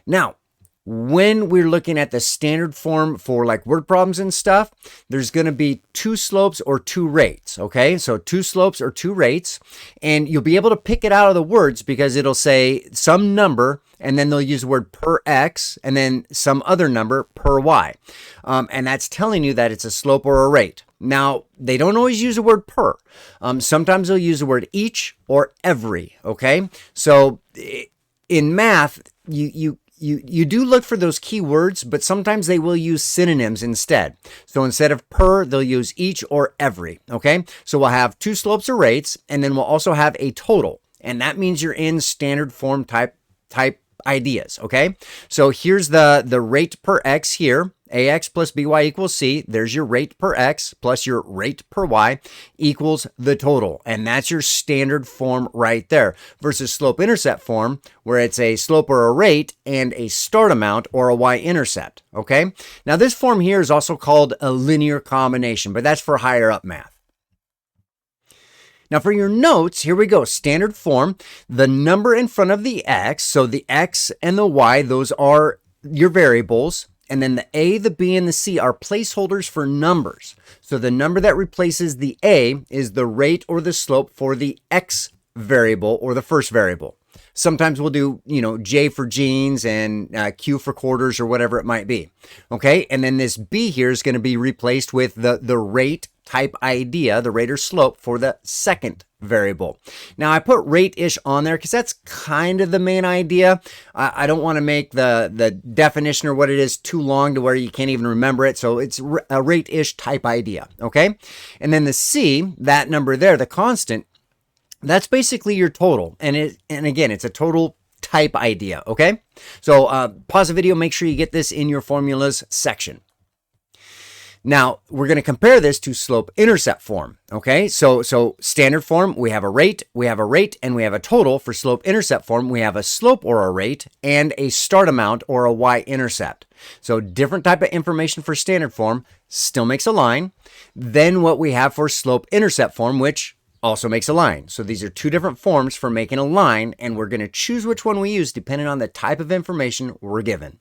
Now, when we're looking at the standard form for like word problems and stuff, there's going to be two slopes or two rates. Okay, so two slopes or two rates, and you'll be able to pick it out of the words because it'll say some number, and then they'll use the word per x, and then some other number per y, and that's telling you that it's a slope or a rate. Now, they don't always use the word per. Sometimes they'll use the word each or every. Okay, so in math, you do look for those key words, but sometimes they will use synonyms instead. So instead of per, they'll use each or every. Okay, so we'll have two slopes or rates, and then we'll also have a total, and that means you're in standard form type ideas. Okay, so here's the rate per x here. Ax plus by equals c. There's your rate per x plus your rate per y equals the total. And that's your standard form right there versus slope-intercept form, where it's a slope or a rate and a start amount or a y-intercept. Okay. Now this form here is also called a linear combination, but that's for higher up math. Now for your notes, here we go. Standard form, the number in front of the x, so the x and the y, those are your variables. And then the a, the b, and the c are placeholders for numbers. So the number that replaces the a is the rate or the slope for the x variable or the first variable. Sometimes we'll do, J for jeans and Q for quarters or whatever it might be. Okay, and then this b here is going to be replaced with the rate type idea, the rate or slope for the second variable. Now I put rate-ish on there because that's kind of the main idea. I don't want to make the definition or what it is too long to where you can't even remember it. So it's a rate-ish type idea. Okay, and then the c, that number there, the constant, that's basically your total. And again, it's a total type idea. Okay, so pause the video, make sure you get this in your formulas section. Now, we're going to compare this to slope-intercept form, okay? So standard form, we have a rate, and we have a total. For slope-intercept form, we have a slope or a rate and a start amount or a y-intercept. So different type of information for standard form, still makes a line, than what we have for slope-intercept form, which also makes a line. So these are two different forms for making a line, and we're going to choose which one we use depending on the type of information we're given.